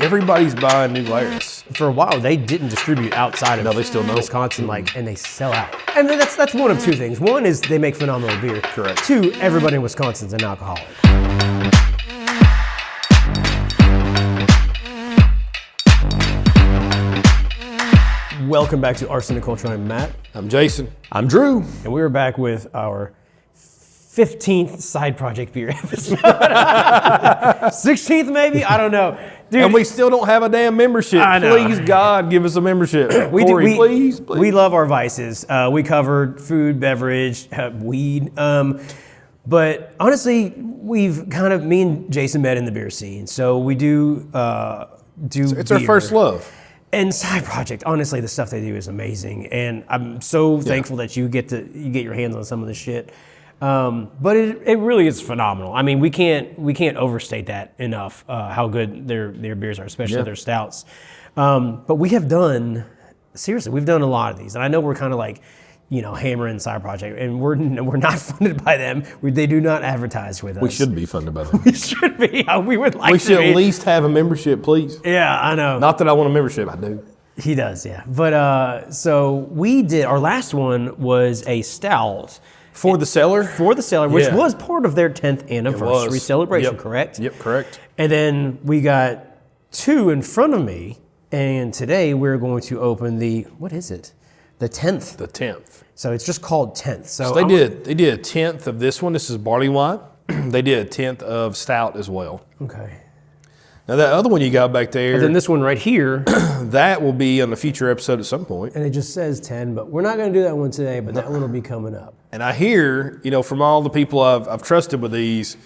everybody's buying new Laris. For a while, they didn't distribute outside of they still don't. Wisconsin, and they sell out. And then that's one of two things. One is they make phenomenal beer. Correct. Two, everybody in Wisconsin's an alcoholic. Welcome back to Arson and Culture. I'm Matt. I'm Jason. I'm Drew. And we're back with our 15th side project beer episode. 16th maybe? I don't know. Dude, and we still don't have a damn membership. I know. Please, God, give us a membership. Corey, please. We love our vices. We covered food, beverage, weed. But honestly, we've me and Jason met in the beer scene. So we do It's our first love. And side project, honestly, the stuff they do is amazing. And I'm so thankful that you get your hands on some of this shit. But it really is phenomenal. I mean, we can't overstate that enough, how good their beers are, especially their stouts. But we've done a lot of these. And I know we're kind of like, hammering side project, and we're not funded by them. They do not advertise with us. We should be funded by them. We should be. We would like to. We should at least have a membership, please. Yeah, I know. Not that I want a membership, I do. He does, yeah. But so we did, our last one was a stout. For the Cellar? For the Cellar, which was part of their 10th anniversary celebration, correct? Yep, correct. And then we got two in front of me, and today we're going to open what is it? The 10th. The 10th. So it's just called 10th. So they did a 10th of this one. This is barley wine. They did a 10th of stout as well. Okay. Now that other one you got back there. And then this one right here. That will be on a future episode at some point. And it just says 10, but we're not going to do that one today, but that one will be coming up. And I hear, from all the people I've trusted with these,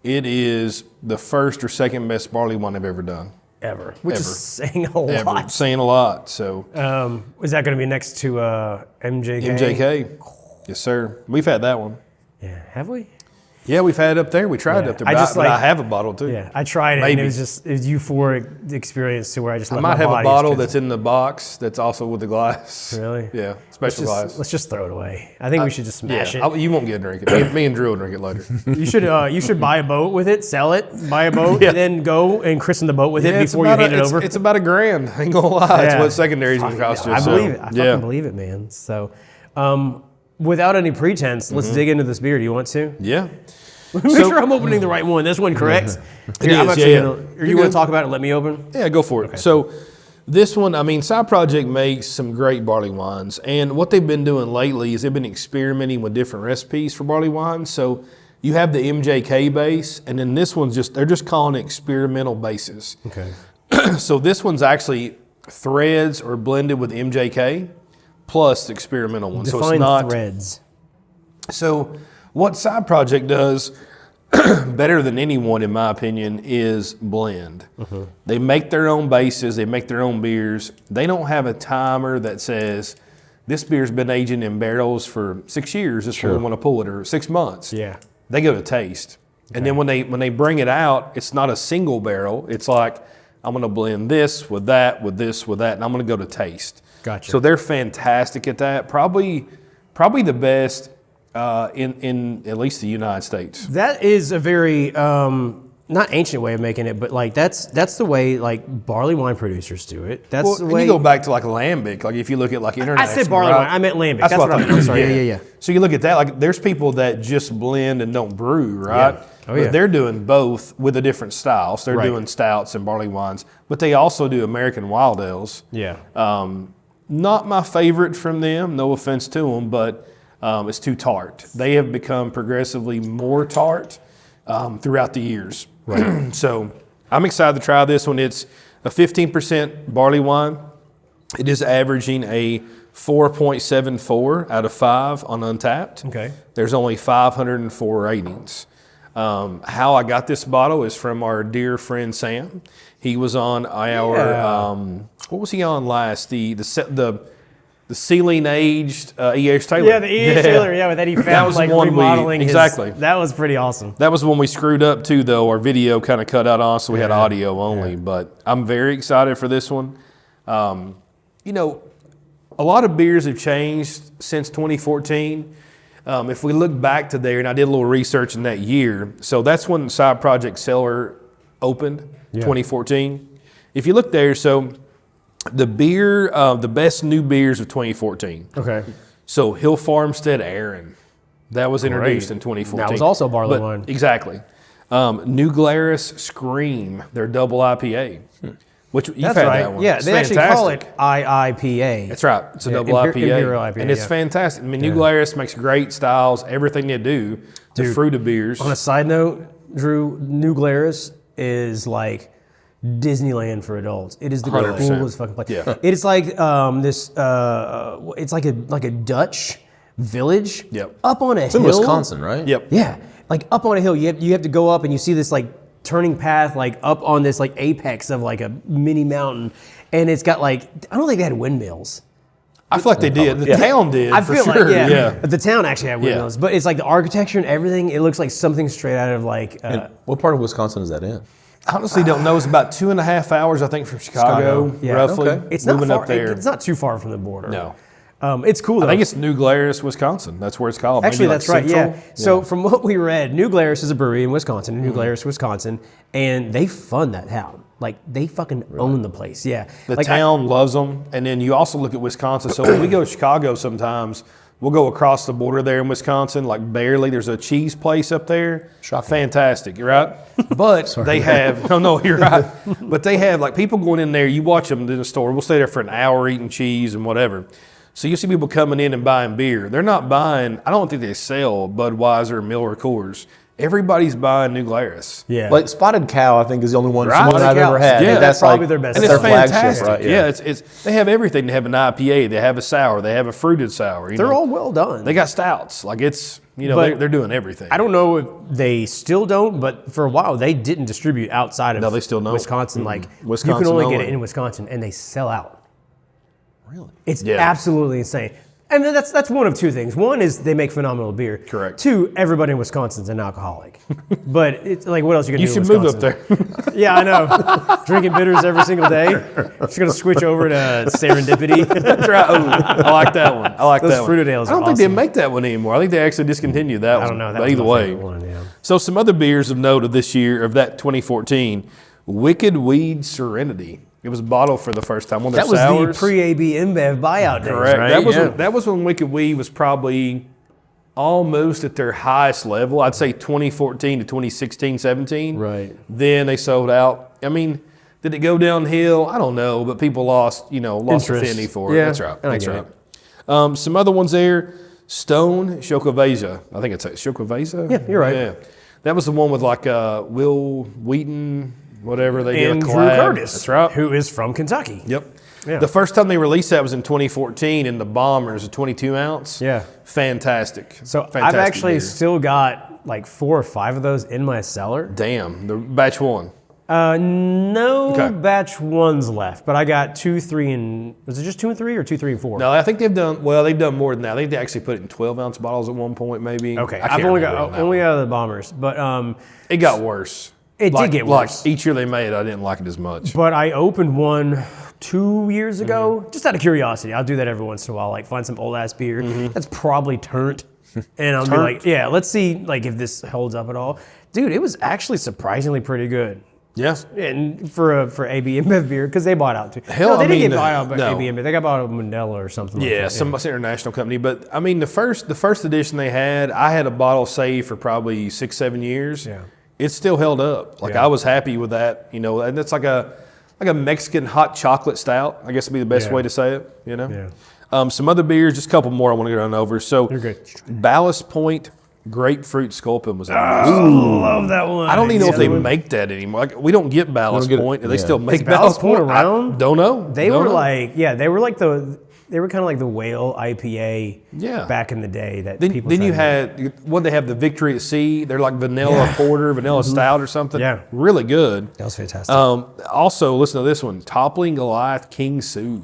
it is the first or second best barley wine I've ever done. Ever. Which is saying a lot. Saying a lot, so. Is that going to be next to MJK? MJK. Yes, sir. We've had that one. Yeah, have we? Yeah, we've had it up there. We tried it up there, but I have a bottle too. Yeah, I tried it, and it was euphoric experience to where I just I might have a bottle that's in the box that's also with the glass. Really? Yeah, special glass. Let's just throw it away. I think we should just smash it. You won't get a drink it. Me and Drew will drink it later. You should buy a boat with it, sell it, buy a boat, and then go and christen the boat with it before you hand it over. It's about $1,000. I ain't gonna lie. That's what secondary's gonna cost you. I believe it. I fucking believe it, man. So, without any pretense, let's dig into this beer. Do you want to? Yeah. Make sure I'm opening the right one. This one, correct? It is, you want to talk about it? Let me open? Yeah, go for it. Okay. So this one, Side Project makes some great barley wines. And what they've been doing lately is they've been experimenting with different recipes for barley wines. So you have the MJK base, and then this one's they're just calling it experimental bases. Okay. So this one's actually threads or blended with MJK plus the experimental one. Define so it's not threads. So what Side Project does better than anyone, in my opinion, is blend. Mm-hmm. They make their own bases. They make their own beers. They don't have a timer that says, this beer's been aging in barrels for 6 years. This is when we want to pull it, or 6 months. Yeah. They go to taste. Okay. And then when they bring it out, it's not a single barrel. It's like, I'm going to blend this with that, with this, with that, and I'm going to go to taste. Gotcha. So they're fantastic at that. Probably the best in at least the United States. That is a very not ancient way of making it, but that's the way barley wine producers do it. That's the way. You go back to lambic. If you look at international. I said barley wine. I meant lambic. That's what I meant. I'm sorry. Yeah. So you look at that. There's people that just blend and don't brew, right? Yeah. Oh yeah. But they're doing both with a different style. So they're doing stouts and barley wines, but they also do American wild ales. Yeah. Not my favorite from them. No offense to them, but. It's too tart. They have become progressively more tart throughout the years. Right. So I'm excited to try this one. It's a 15% barley wine. It is averaging a 4.74 out of 5 on Untapped. Okay. There's only 504 ratings. How I got this bottle is from our dear friend Sam. He was on our what was he on last? The ceiling aged E.H. Taylor. Yeah, the E.H. Taylor, that he found remodeling exactly. That was pretty awesome. That was when we screwed up too, though. Our video kind of cut out on, so we had audio only. But I'm very excited for this one. A lot of beers have changed since 2014. If we look back to there, and I did a little research in that year, so that's when Side Project Cellar opened, 2014. if you look there, so the beer, the best new beers of 2014. Okay. So Hill Farmstead Aaron, that was introduced in 2014. That was also barley But- wine. Exactly. New Glarus Scream, their double IPA, which you've That's had right. that one. Yeah, It's they actually call it fantastic. IIPA. That's right. It's a double Imper- IPA, Imperial IPA, and it's yeah. fantastic. I mean, New Glarus makes great styles. Everything they do, the fruit of beers. On a side note, Drew, New Glarus is like Disneyland for adults. It is the 100%. coolest fucking place. Yeah. It is like this. It's like a Dutch village. Yep. Up on a It's in hill. Wisconsin, right? Yep. Yeah, like up on a hill. You have to go up and you see this like turning path like up on this like apex of like a mini mountain, and it's got like I don't think they had windmills. I feel like they did. The town did. I for feel sure. like the town actually had windmills, Yeah. but it's like the architecture and everything. It looks like something straight out of like. What part of Wisconsin is that in? I honestly don't know. It's about 2.5 hours, I think, from Chicago, Yeah. roughly. Okay. It's not moving far. up there. It's not too far from the border. No. It's cool though. I think it's New Glarus, Wisconsin. That's where it's called. Actually, Maybe like that's right. Central. Yeah. So from what we read, New Glarus is a brewery in Wisconsin, New Glarus, Wisconsin, and they fund that town. Like they fucking own the place. Yeah. The like, town loves them. And then you also look at Wisconsin. So when we go to Chicago sometimes, we'll go across the border there in Wisconsin, like barely. There's a cheese place up there. Shocking. Fantastic, you're right. But they have, no, you're right. But they have, like, people going in there, you watch them in the store. We'll stay there for an hour eating cheese and whatever. So you see people coming in and buying beer. They're not buying, I don't think they sell Budweiser, Miller, Coors. Everybody's buying New Glarus. Yeah. Like Spotted Cow, I think is the only one, Right. one I've Spotted ever Cow. had. Yeah, that's probably their best And seller. it's their flagship, fantastic. right? Yeah, it's they have everything. They have an IPA, they have a sour, they have a fruited sour. they're all well done. They got stouts. Like it's, But they're doing everything. I don't know if they still don't, but for a while they didn't distribute outside of they still don't. Wisconsin. Like you Wisconsin can only get only. it in Wisconsin, and they sell out. Really? It's Yeah. absolutely insane. And then that's one of two things. One is they make phenomenal beer. Correct. Two, everybody in Wisconsin's an alcoholic. But it's like, what else you gonna You do? should in move up Wisconsin? there. Yeah, I know. Drinking bitters every single day. Just gonna switch over to Serendipity. That's right. Oh, I like that one. I like Those that one. fruited ales I don't are think they awesome. make that one anymore. I think they actually discontinued that one. I don't know. That But was either my way. favorite one, yeah. So some other beers of note of this year, of that 2014, Wicked Weed Serenity. It was bottled for the first time. One of their That was sours. the pre-AB InBev buyout days, Correct. right? That was when Wicked Weed was probably almost at their highest level. I'd say 2014 to 2016, 17. Right. Then they sold out. I mean, did it go downhill? I don't know, but people lost Interest. affinity for it. Yeah, That's right. I That's get right. Some other ones there. Stone Shokovaza. I think it's Shokovaza. Yeah, you're right. Yeah. That was the one with like Will Wheaton, whatever they did. And a Drew collab. Curtis, That's right. who is from Kentucky. Yep. Yeah. The first time they released that was in 2014 in the Bombers, a 22 ounce. Yeah. Fantastic. So I've Fantastic actually beer. still got like 4 or 5 of those in my cellar. Damn, the batch one. No Okay. batch ones left, but I got 2, 3, and was it just 2 and 3 or 2, 3, and 4? No, I think they've done more than that. I think they actually put it in 12-ounce bottles at one point, maybe. Okay, I I've can't only remember on got that only one. out of the Bombers, but It got worse. It did get worse. Like each year they made, I didn't like it as much. but I opened one 2 years ago, just out of curiosity. I'll do that every once in a while, like find some old ass beer that's probably turnt, and I'll be like, yeah, let's see like if this holds up at all. Dude, it was actually surprisingly pretty good. Yeah. And for AB InBev beer, because they bought out too. Hell, no, they I didn't mean, get bought out by no. AB InBev. They got bought out by Mandela or something. Yeah, like that. some international company. But I mean, the first edition they had, I had a bottle saved for probably 6-7 years. Yeah. It still held up. Like Yeah. I was happy with that, and it's like a Mexican hot chocolate stout. I guess would be the best Yeah. way to say it. Yeah. Some other beers, just a couple more I want to run over. So You're good. Ballast Point Grapefruit Sculpin was I love that one. I don't even know if they Yeah. make that anymore. Like, we don't get Ballast We don't get it. Point. Do they Yeah. still make Is Ballast Point I around? don't know. They Don't were know. like, they were kind of like the whale IPA Yeah. back in the day that Then, people then you tried to- had what they have the Victory at Sea. They're like vanilla porter, vanilla stout or something. Yeah. really good. That was fantastic. Also, listen to this one: Toppling Goliath King Sue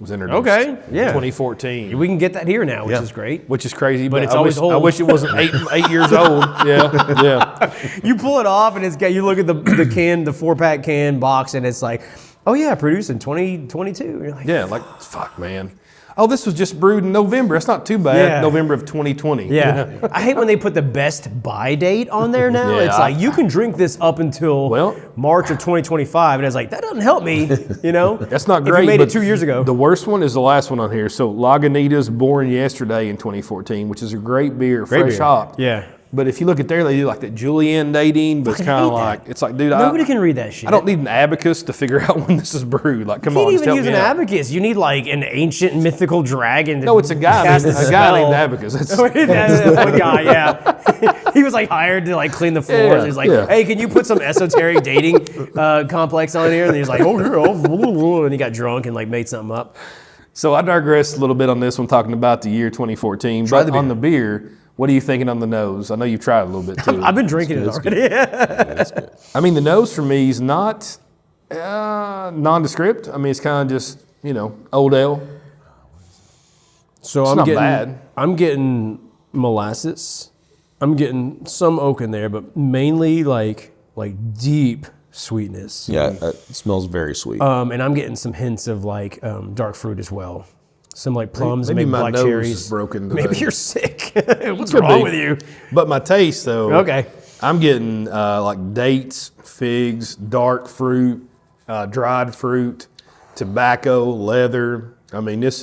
was introduced. Okay, yeah. 2014, we can get that here now, which is great. which is crazy. But it's I always wish, I old. wish it wasn't 8 years old. Yeah. You pull it off and it's got, you look at the can, the 4-pack can box, and it's like, oh yeah, produced in 2022. You're like, Yeah, like fuck, man. oh, this was just brewed in November. That's not too bad. Yeah. November of 2020. Yeah. I hate when they put the best buy date on there now. Yeah, It's like, you can drink this up until March of 2025. And it's like, that doesn't help me, you know? That's not great. If you made it but 2 years ago. The worst one is the last one on here. So Lagunitas, born yesterday in 2014, which is a great beer, fresh hopped. Yeah. But if you look at there, they do like that Julienne dating, but it's kind of like, it's like, dude, Nobody can read that shit. I don't need an abacus to figure out when this is brewed. Like, come You on, can't just even help use me an out. abacus. You need like an ancient mythical dragon to No, it's a guy cast named, a a guy named spell. Abacus. That's, That one guy, yeah. He was like hired to like clean the floors. Yeah, He's like, yeah. hey, can you put some esoteric dating complex on here? And he's like, oh, yeah. And he got drunk and like made something up. so I digressed a little bit on this one, talking about the year 2014. But on the beer, what are you thinking on the nose? I know you've tried a little bit too. I've been drinking it already. I mean, the nose for me is not nondescript. I mean, it's kind of just, old ale. So It's not bad. I'm getting molasses. I'm getting some oak in there, but mainly like deep sweetness. Yeah, it smells very sweet. And I'm getting some hints of like dark fruit as well. Some like plums, Maybe maybe my black nose cherries. is broken today. Maybe you're sick. What's Could wrong be. with you? But my taste, though, Okay. I'm getting like dates, figs, dark fruit, dried fruit, tobacco, leather. I mean, it's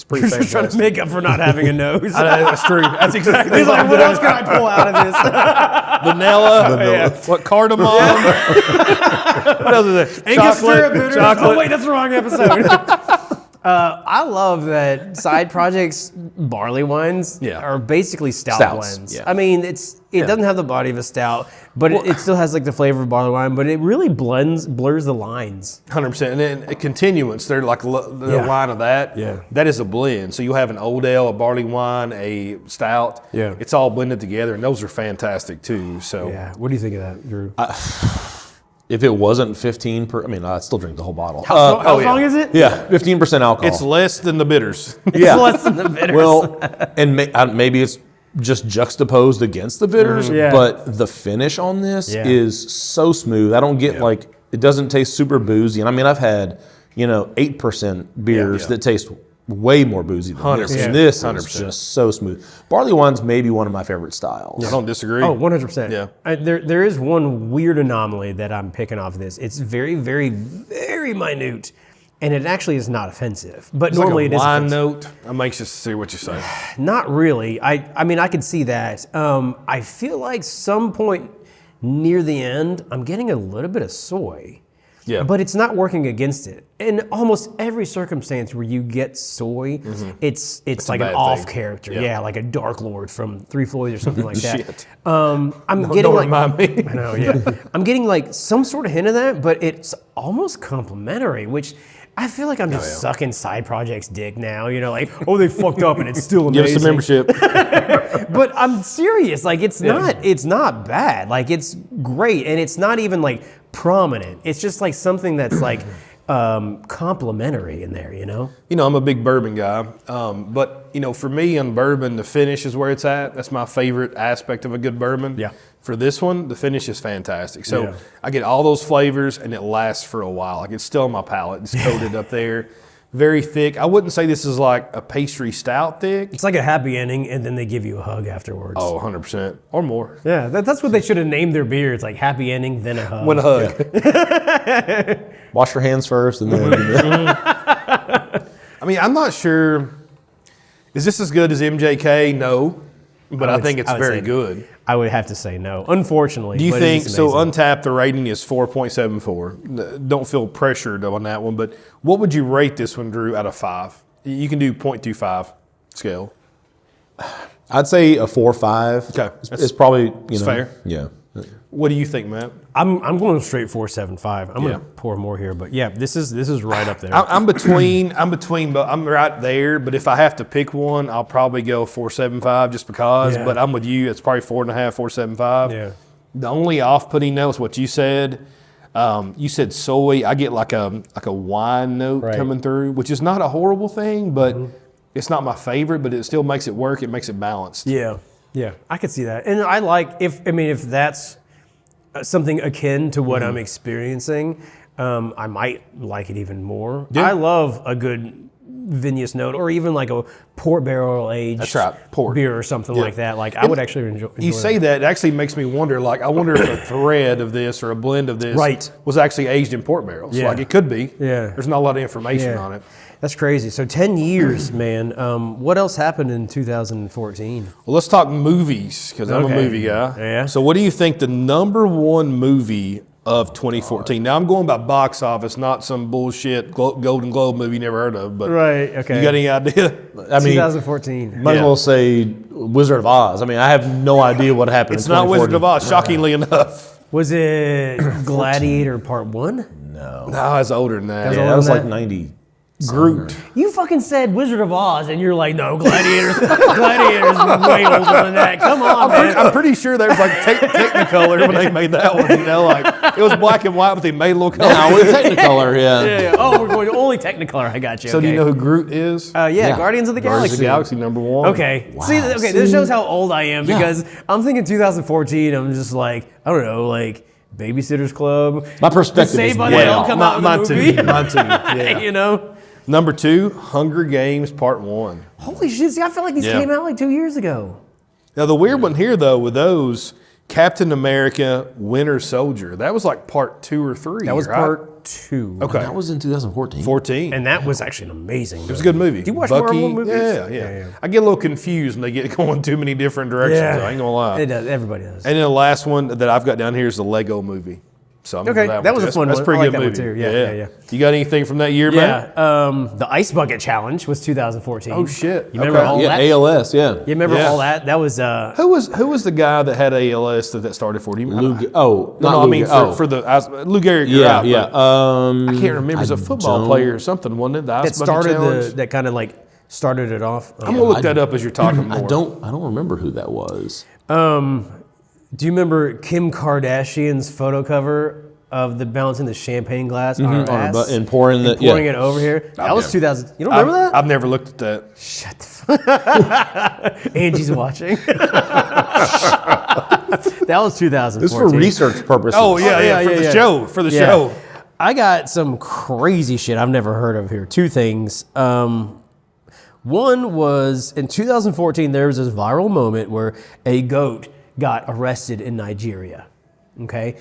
pretty You're just trying to fantastic. make up for not having a nose. That's true. That's exactly He's what like, I'm what doing. else can I pull out of this? Vanilla. What, cardamom? What else is it? Angostura bitters. Chocolate. Oh wait, that's the wrong episode. I love that side projects barley wines are basically stout Stouts, blends. yeah. I mean, it doesn't have the body of a stout, but it still has like the flavor of barley wine. But it really blurs the lines. 100%. And then a continuance, they're like the line of that. Yeah. That is a blend. So you'll have an old ale, a barley wine, a stout. Yeah. It's all blended together, and those are fantastic too. So Yeah. What do you think of that, Drew? If it wasn't 15 per, I mean, I'd still drink the whole bottle. How long is it? Yeah, 15% alcohol. it's less than the bitters. yeah. Less than the bitters. Well, and maybe it's just juxtaposed against the bitters, Yeah. but the finish on this Yeah. is so smooth. I don't get it doesn't taste super boozy. And I mean, I've had, 8% beers Yeah. that taste way more boozy than this. 100%. And this is 100%. just so smooth. Barley wine's maybe one of my favorite styles. I don't disagree. Oh, 100%. Yeah. There is one weird anomaly that I'm picking off this. It's very, very, very minute, and it actually is not offensive. But It's normally like it a is wine offensive. note. I'm anxious to see what you say. Not really. I mean, I could see that. I feel like some point near the end, I'm getting a little bit of soy. Yeah. But it's not working against it. In almost every circumstance where you get soy, it's like an bad off thing. character. Yeah. Yeah, like a Dark Lord from Three Floyds or something like that. Shit. I'm getting Don't like remind me. I know, yeah. I'm getting like some sort of hint of that, but it's almost complimentary, which I feel like I'm just sucking side projects dick now. Like, oh, they fucked up and it's still Give amazing. us a membership. But I'm serious. Like, it's not bad. Like, it's great, and it's not even like prominent. It's just like something that's like complimentary in there. I'm a big bourbon guy, but for me on bourbon, the finish is where it's at. That's my favorite aspect of a good bourbon. Yeah. For this one, the finish is fantastic. So Yeah. I get all those flavors, and it lasts for a while. Like, it's still on my palate. It's coated up there. Very thick. I wouldn't say this is like a pastry stout thick. It's like a happy ending, and then they give you a hug afterwards. Oh, 100% or more. Yeah, that's what they should have named their beer. It's like happy ending, then a hug. When a hug. Wash your hands first and then. I mean, I'm not sure. Is this as good as MJK? No. But I think it's very good. I would have to say no, unfortunately. Do you but it think, is so amazing. Untapped, the rating is 4.74. Don't feel pressured on that one, but what would you rate this one, Drew, out of 5? You can do 0.25 scale. I'd say a 4 or 5. Okay. It's probably, fair. Yeah. What do you think, Matt? I'm going straight 4.75. I'm Yeah. going to pour more here, but yeah, this is right up there. I'm between, but I'm right there. But if I have to pick one, I'll probably go 4.75 just because. Yeah. But I'm with you. It's probably 4.5, 4.75. Yeah. The only off-putting note is what you said. You said soy. I get like a wine note Right. coming through, which is not a horrible thing, but it's not my favorite. But it still makes it work. It makes it balanced. Yeah, I could see that, and I like if that's something akin to what I'm experiencing, I might like it even more. Yeah. I love a good vinous note, or even like a port barrel aged That's right, port. beer or something like that. Like I would actually enjoy. You say that, it actually makes me wonder, like, I wonder if a thread of this or a blend of this Right. was actually aged in port barrels. Yeah. Like, it could be. Yeah. There's not a lot of information Yeah. on it. That's crazy. So 10 years, man. What else happened in 2014? Well, let's talk movies, because I'm a Okay. movie guy. Yeah. So what do you think the number one movie of 2014? Now, I'm going by box office, not some bullshit Golden Globe movie you never heard of. But Right, okay. you got any idea? I mean, 2014. might as Yeah. well say Wizard of Oz. I mean, I have no idea what happened. It's in not Wizard 2014. of Oz, shockingly enough. Was it Gladiator Part 1? No. No, it's older than that. Yeah, that was than like that? 90. Groot. You fucking said Wizard of Oz, and you're like, no, Gladiator's way older than that. Come on, man. I'm pretty sure there was like Technicolor when they made that one. You know, like it was black and white, but they made a little color. Now with Technicolor, yeah. Yeah. Oh, we're going only Technicolor. I got you. So do you okay. know who Groot is? Yeah, Guardians of the Guardians Galaxy. of the Galaxy #1. Okay. See, okay, this shows how old I am because I'm thinking 2014. I'm just like, I don't know, like Babysitter's Club. My perspective Saved is by the way Bell off. come out with Mine the too. movie. Mine too. Yeah. You know? Number 2, Hunger Games Part 1. Holy shit! See, I feel like these Yeah. came out like 2 years ago. Now the weird one here though with those, Captain America Winter Soldier. That was like Part 2 or 3. That was right? part 2. Okay. That was in 2014. 14. And that was actually an amazing. It was a good movie. Do you watch Bucky, Marvel movies? Yeah. I get a little confused when they get going too many different directions. I ain't gonna lie. It does. Everybody does. And then the last one that I've got down here is the Lego movie. So I'm Okay, gonna that one was too. a fun That's one. a pretty I like good that one movie. too. Yeah. You got anything from that year, man? Yeah, the Ice Bucket Challenge was 2014. Oh shit. You remember all Yeah, that? ALS, yeah. You remember Yeah. all that? That was Who was the guy that had ALS that started for him? Oh, No, not I mean Lou Gehrig. for the Lou Gehrig. you're Yeah, out, yeah. but I can't remember. It's a football don't- player or something, wasn't it? The that Ice Bucket started Challenge? that kind of like started it off. I'm gonna look that up as you're talking more. I don't remember who that was. Do you remember Kim Kardashian's photo cover of the balancing the champagne glass on her ass And pouring the pouring it over here? That was 2000. You don't remember that? I've never looked at that. Shut the fuck. Angie's watching. That was 2014. This is for research purposes. Oh yeah, for the show. For the Yeah. show. I got some crazy shit I've never heard of here. Two things. One was in 2014, there was this viral moment where a goat got arrested in Nigeria. Okay.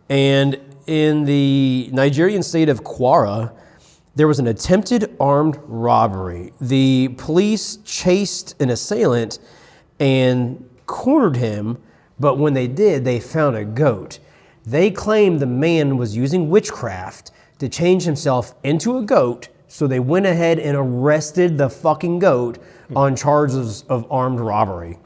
And in the Nigerian state of Kwara, there was an attempted armed robbery. The police chased an assailant and cornered him, but when they did, they found a goat. They claimed the man was using witchcraft to change himself into a goat, so they went ahead and arrested the fucking goat on charges of armed robbery.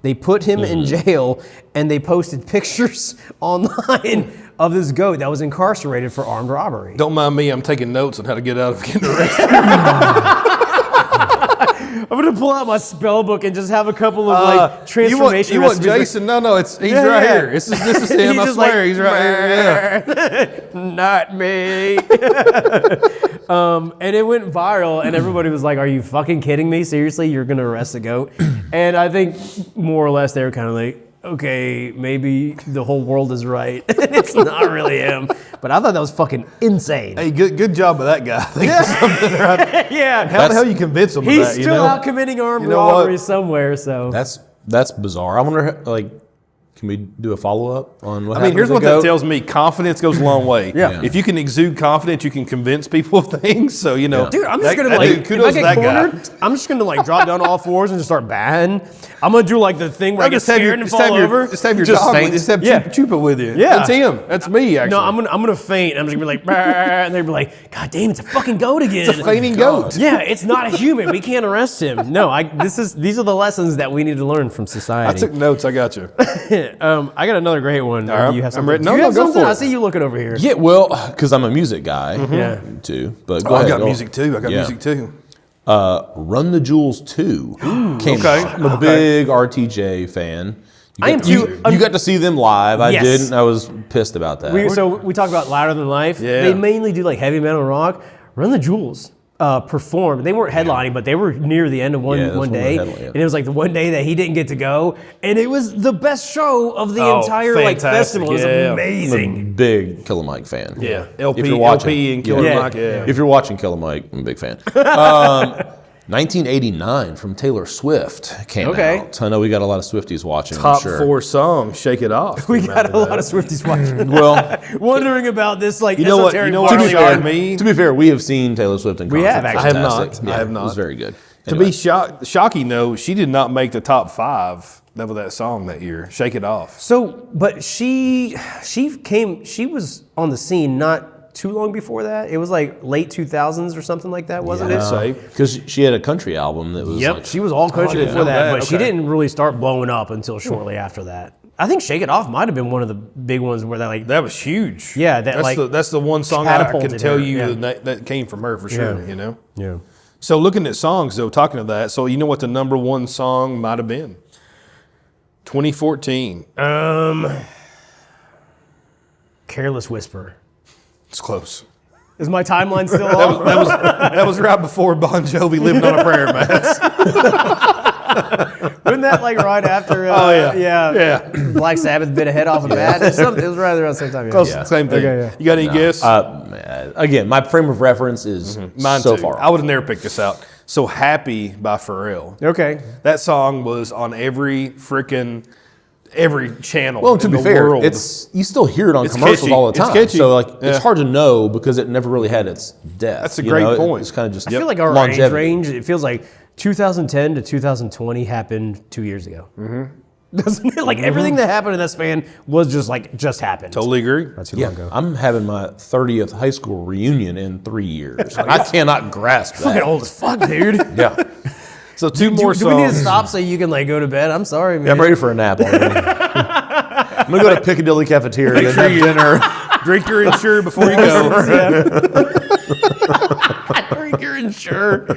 They put him in jail, and they posted pictures online of this goat that was incarcerated for armed robbery. Don't mind me. I'm taking notes on how to get out of getting arrested. I'm gonna pull out my spell book and just have a couple of like transformation You want recipes. Jason? No, he's Yeah, right yeah. here. This is him. He's I just swear, like, he's right here. Yeah. Not me. And it went viral, and everybody was like, "Are you fucking kidding me? Seriously, you're gonna arrest a goat?" And I think more or less they were kind of like, "Okay, maybe the whole world is right. It's not really him." But I thought that was fucking insane. Hey, good job of that guy. I think something right. Yeah, How the hell you convince him of he's that? still You know? out committing armed You know what? robbery somewhere. So That's bizarre. I wonder, like, can we do a follow up on what I mean, happened here's to the what goat? that tells me: confidence goes a long way. Yeah. If you can exude confidence, you can convince people of things. So you know, dude, I'm just gonna that like, dude, if kudos I to get that guy. cornered, I'm just gonna like drop down all fours and just start batting. I'm gonna do like the thing where I get scared and fall over. Just have your Just dog. faint. Just have Yeah. Chupa with you. Yeah. That's him. That's me. Actually, No, I'm gonna faint. I'm just gonna be like, "Brr," and they'd be like, "God damn, it's a fucking goat again." It's a fainting goat. Yeah, it's not a human. We can't arrest him. No, these are the lessons that we need to learn from I society. took notes. I got you. I got another great one. right, Do you have I'm something? ready. Do No, you no, have go something? for it. I see you looking over here. Yeah, well, because I'm a music guy, Yeah. too. But Oh, go I ahead. got go. music too. I got Yeah. music too. Run the Jewels 2 came Okay, out. I'm a big RTJ fan. I am too. You got to see them live. I Yes. didn't. I was pissed about that. So we talk about Louder Than Life. Yeah. They mainly do like heavy metal rock. Run the Jewels. performed. They weren't headlining, but they were near the end of one day, and it was like the one day that he didn't get to go, and it was the best show of the entire like festival. It was amazing. I'm a big Killer Mike fan. Yeah, LP, if you're watching, LP and Killer Mike. Yeah. If you're watching Killer Mike, I'm a big fan. 1989 from Taylor Swift came out. I know we got a lot of Swifties watching. Top I'm sure. 4 songs, Shake It Off. We got a lot of Swifties watching. Well, wondering about this like you know what? esoteric Shocked me? To be fair, we have seen Taylor Swift in concert. We have, actually. I have not. Fantastic. Yeah, I have not. It was very good. To be shocking though, she did not make the top 5 of that song that year. Shake It Off. So, but she was on the scene not too long before that. It was like late 2000s or something like that, wasn't it? Because she had a country album that was like, she was all country before that, but she didn't really start blowing up until shortly after that. I think "Shake It Off" might have been one of the big ones where that was huge. Yeah, that's the one song I can tell you that came from her for sure. You know. Yeah. So looking at songs though, talking to that, so you know what the number 1 song might have been? 2014. "Careless Whisper." It's close. Is my timeline still off? That was right before Bon Jovi lived on a prayer mat. Wasn't that like right after? Yeah. Black Sabbath bit a head off a bat. It was right around the same time. Close, same thing. Okay, yeah. You got any guess? again, my frame of reference is Mine so too. far. I would have never picked this out. So "Happy" by Pharrell. Okay. That song was on every channel. Well, to in be the fair, world. you still hear it on commercials catchy. all the time. It's catchy. So like, Yeah. it's hard to know because it never really had its depth. That's a great point. It's kind of just I feel like our age longevity. range. It feels like 2010 to 2020 happened 2 years ago. Mm-hmm. Doesn't it? Like everything that happened in that span was just happened. Totally agree. Not too long ago. I'm having my 30th high school reunion in 3 years. Like, I cannot grasp that. Fucking old as fuck, dude. Yeah. So two more Do songs. we need to stop so you can like go to bed? I'm sorry, man. Yeah, I'm ready for a nap already. I'm going to go to Piccadilly Cafeteria and have dinner. Drink your Ensure before you go. Drink your Ensure.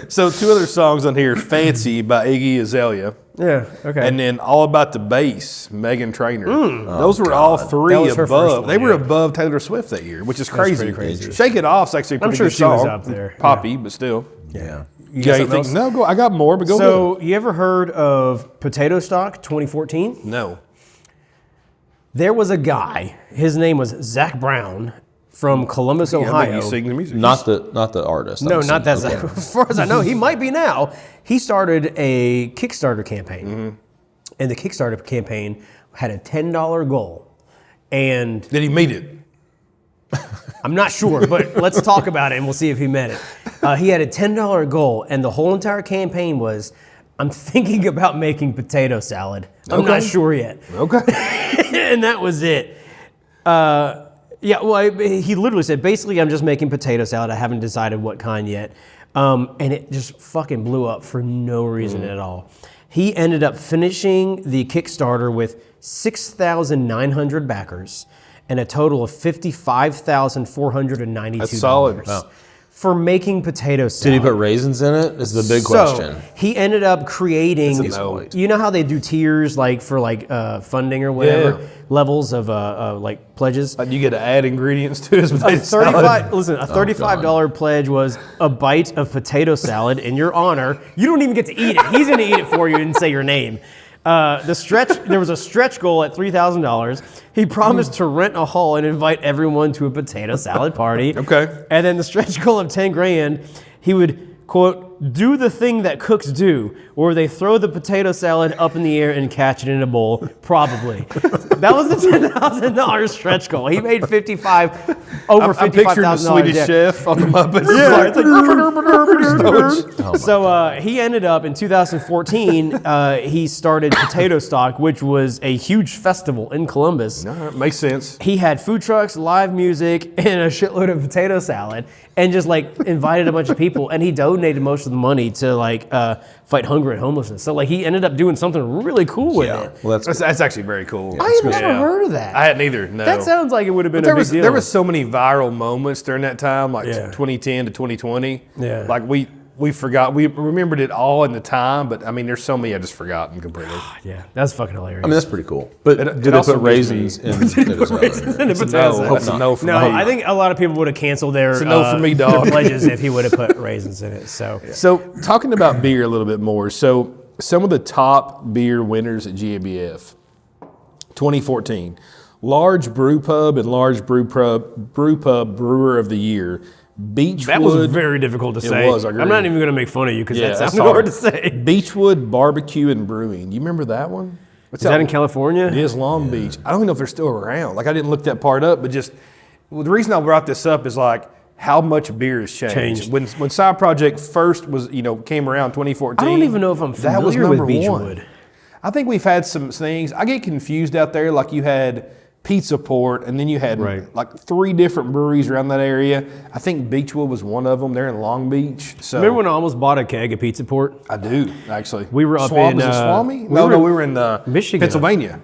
So 2 other songs on here: "Fancy" by Iggy Azalea. Yeah, okay. And then "All About the Bass," Meghan Trainor. Those were all 3 That was her first above. one, They were yeah. above Taylor Swift that year, which is crazy. pretty crazy. "Shake It Off's actually a pretty sure good she song. was up there. Poppy, but still. Yeah. You got anything? No, go. I got more, but go ahead. So, you ever heard of Potato Stock 2014? No. There was a guy, his name was Zach Brown from Columbus, Ohio. You sing the music. Not the artist. No, I'm not that assuming. Zach. As far as I know, he might be now. He started a Kickstarter campaign. Mm-hmm. And the Kickstarter campaign had a $10 goal. And Did he meet it? I'm not sure, but let's talk about it and we'll see if he met it. He had a $10 goal, and the whole entire campaign was, I'm thinking about making potato salad. I'm not sure yet. Okay. And that was it. He literally said, basically, I'm just making potato salad. I haven't decided what kind yet. And it just fucking blew up for no reason at all. He ended up finishing the Kickstarter with 6,900 backers and a total of $55,492. That's solid. Wow. For making potato salad. Did he put raisins in it? Is the big question. He ended up creating. That's a no. You know how they do tiers, like for funding or whatever, Yeah. levels of like pledges. You get to add ingredients to his A potato salad. $35 pledge was a bite of potato salad in your honor. You don't even get to eat it. He's going to eat it for you and say your name. There was a stretch goal at $3,000. He promised to rent a hall and invite everyone to a potato salad party. Okay. And then the stretch goal of $10,000, he would, quote, do the thing that cooks do, where they throw the potato salad up in the air and catch it in a bowl, probably. That was the $10,000 stretch goal. He made over $55,000. I'm picturing the Swedish chef on the Muppets. Yeah, it's like, so he ended up in 2014. He started Potato Stock, which was a huge festival in Columbus. All right, makes sense. He had food trucks, live music, and a shitload of potato salad, and just like invited a bunch of people. And he donated most of the money to like fight hunger and homelessness. So like he ended up doing something really cool with it. Well, That's actually very cool. I had never heard of that. I hadn't either. No. That sounds like it would have been a big deal. There was so many viral moments during that time, like Yeah. 2010 to 2020. Yeah. Like we forgot. We remembered it all in the time, but I mean, there's so many I've just forgotten completely. Yeah, that's fucking hilarious. I mean, that's pretty cool. But do they also put raisins in potatoes? That's a no for me. I think a lot of people would have canceled their a no for me, dog. their pledges if he would have put raisins in it. So talking about beer a little bit more. So some of the top beer winners at GABF, 2014, Large Brew Pub and Large Brew Pub Brewer of the Year. Beechwood. That was very difficult to say. It was, I agree. I'm not even going to make fun of you because that sounded sorry. hard to say. Beechwood Barbecue and Brewing. You remember that one? Is that in California? It is Long Beach. I don't even know if they're still around. Like, I didn't look that part up, but just the reason I brought this up is like how much beer has changed. When Side Project first was, came around 2014. I don't even know if I'm familiar with Beechwood. I think we've had some things. I get confused out there. Like you had Pizza Port, and then you had like 3 different breweries around that area. I think Beechwood was one of them. They're in Long Beach. So remember when I almost bought a keg of Pizza Port? I do, actually. We were up in in Swami? We were in Michigan,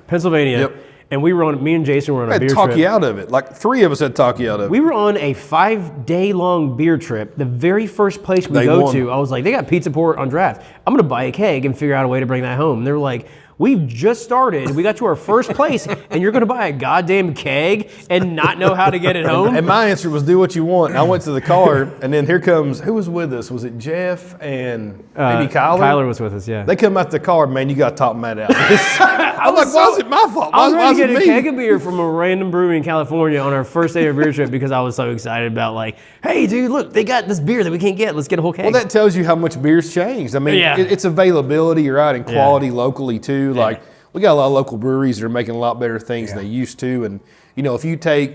Pennsylvania. Yep. And we were on. Me and Jason were on a beer trip. Talk you out of it. Like 3 of us had talk you out of it. We were on a 5-day long beer trip. The very first place we go to, I was like, they got Pizza Port on draft. I'm gonna buy a keg and figure out a way to bring that home. And they were like, we've just started. We got to our first place, and you're going to buy a goddamn keg and not know how to get it home? And my answer was, do what you want. And I went to the car, and then here comes, who was with us? Was it Jeff and maybe Kyler? Kyler was with us, yeah. They come out the car, man, you got to talk Matt out. I'm like, why is it my fault? I was ready to get me? a keg of beer from a random brewery in California on our first day of beer trip because I was so excited about like, hey, dude, look, they got this beer that we can't get. Let's get a whole keg. Well, that tells you how much beer's changed. I mean, it's availability, right, and quality locally, too. Like, we got a lot of local breweries that are making a lot better things than they used to. And, if you take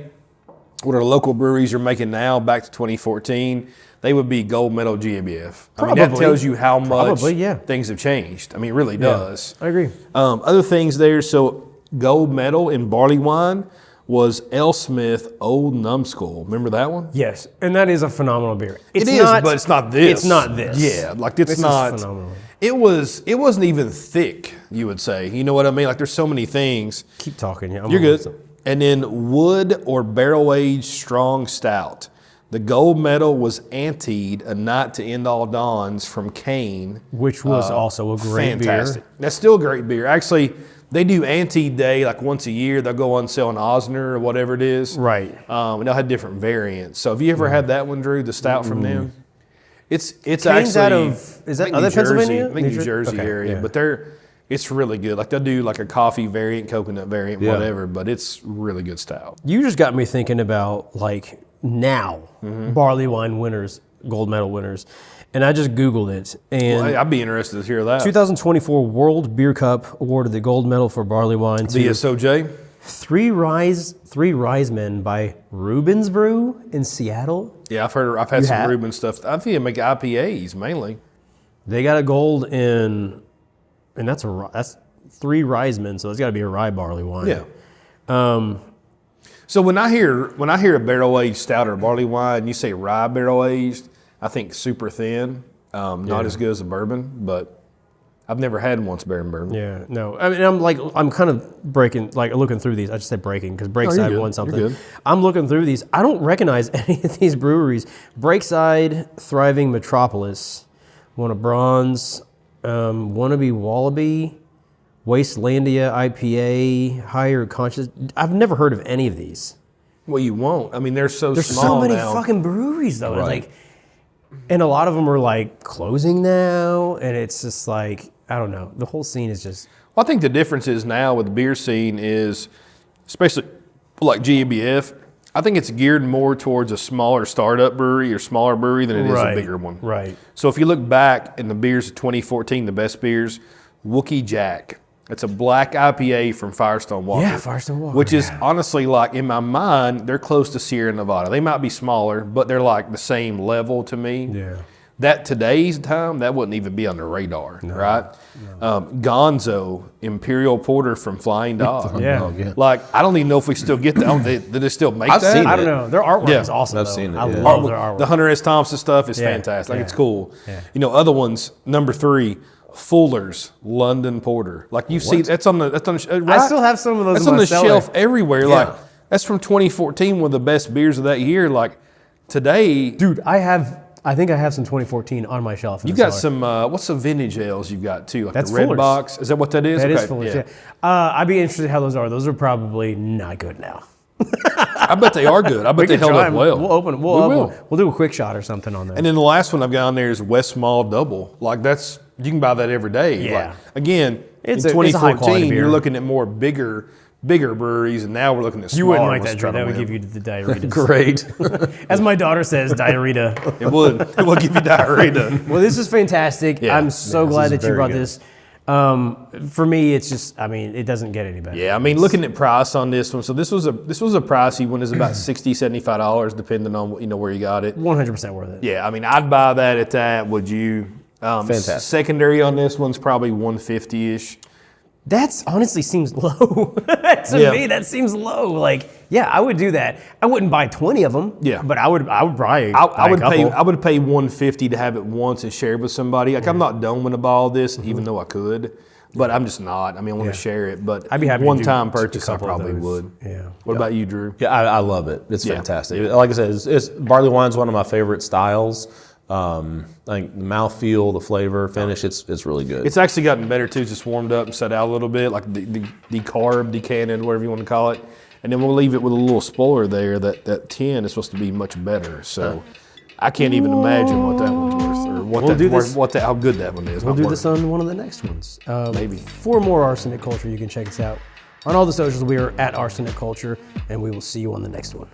what our local breweries are making now back to 2014, they would be gold medal GABF. I mean, that tells you how much things have changed. I mean, it really does. I agree. Other things there, so gold medal in barley wine was L. Smith Old Numbskull. Remember that one? Yes, and that is a phenomenal beer. But it's not this. It's not this. Yeah, like it's not. Is phenomenal. It wasn't even thick, you would say. You know what I mean? Like there's so many things. Keep talking. Yeah, you're good. And then wood or barrel-aged strong stout. The gold medal was Anteed, A Night to End All Dawns from Kane. Which was also a great beer. That's still a great beer. Actually, they do Anteed Day like once a year. They'll go on sale in Osner or whatever it is. Right. And they'll have different variants. So have you ever had that one, Drew, the stout from them? It's Kane's actually out of, is that other Pennsylvania? I think New Jersey area. But it's really good. Like they'll do like a coffee variant, coconut variant, whatever, but it's really good stout. You just got me thinking about like now barley wine winners, gold medal winners. And I just Googled it. And I'd be interested to hear that. 2024 World Beer Cup awarded the gold medal for barley wine to VSOJ. Three Rise Men by Reuben's Brew in Seattle. Yeah, I've had some Reuben stuff. I think they make IPAs mainly. They got a gold in, and that's 3 Rise Men, so it's got to be a rye barley wine. Yeah. So when I hear a barrel aged stout or barley wine, you say rye barrel aged, I think super thin, not as good as a bourbon, but I've never had once bourbon. Yeah, no. I mean, I'm kind of breaking, like looking through these. I just say breaking because Breakside won something. You're good. I'm looking through these. I don't recognize any of these breweries. Breakside, Thriving Metropolis, won a bronze. Wannabe Wallaby, Wastelandia IPA, Higher Conscious. I've never heard of any of these. Well, you won't. I mean, they're so There's small so many now. fucking breweries though. Right. And a lot of them are like closing now, and it's just like, I don't know. The whole scene is just. Well, I think the difference is now with the beer scene is, especially like GABF, I think it's geared more towards a smaller startup brewery or smaller brewery than it is a bigger one. Right. So if you look back in the beers of 2014, the best beers, Wookie Jack. It's a black IPA from Firestone Walker. Yeah, Firestone Walker. Which is honestly like, in my mind, they're close to Sierra Nevada. They might be smaller, but they're like the same level to me. Yeah. That today's time, that wouldn't even be on the radar, right? No. Gonzo Imperial Porter from Flying Dog. Yeah. Like, I don't even know if we still get that. Do they still make I've that? seen I don't know. Their artwork is awesome. I've seen it. I love their artwork. The Hunter S. Thompson stuff is fantastic. Like, it's cool. Yeah. You know, other ones, number 3, Fuller's London Porter. Like you see, that's on the right? I still have some of those. That's on the shelf everywhere. Yeah. Like that's from 2014, one of the best beers of that year. Like today, dude, I have I think I have some 2014 on my shelf. You got some, what's the vintage ales you've got too? Like That's the red Fuller's. box? Is that what that is? That is Okay, Fuller's, yeah. I'd be interested in how those are. Those are probably not good now. I bet they are good. I bet they held try up 'em. well. We'll open. We'll do a quick shot or something on that. And then the last one I've got on there is West Mall Double. Like that's, you can buy that every day. Yeah. Like, again, It's in a high quality 2014, beer. you're looking at more bigger breweries, and now we're looking at smaller You wouldn't like ones that, to try Drew. to That would win. give you the diarrhea. Great. As my daughter says, diarrhea. It would. It will give you diarrhea. Well, this is fantastic. Yeah. I'm so glad is that you very brought good. this. For me, it's just, I mean, it doesn't get any better. Yeah, I mean, looking at price on this one, so this was a pricey one. It's about $60, $75, depending on where you got it. 100% worth it. Yeah, I mean, I'd buy that at that. Would you? Fantastic. Secondary on this one's probably 150-ish. That honestly seems low. To Yeah. me, that seems low. Like, yeah, I would do that. I wouldn't buy 20 of them. Yeah. But I would buy I would a couple. pay. I would pay 150 to have it once and share it with somebody. Like I'm not done with all this, even though I could, but I'm just not. I mean, I want to share it, but I'd be happy to one do time a purchase, I couple of probably those. would. Yeah. What about you, Drew? Yeah, I love it. It's Yeah. fantastic. Like I said, it's barley wine's one of my favorite styles. I think the mouthfeel, the flavor, finish, it's really good. It's actually gotten better too. It's just warmed up and set out a little bit, like decarb, decanted, whatever you want to call it. And then we'll leave it with a little spoiler there. That tin is supposed to be much better. So I can't even imagine what that one's worth, or how good that one is. We'll do this on one of the next ones. Maybe. For more Arsenic Culture, you can check us out on all the socials. We are at Arsenic Culture, and we will see you on the next one.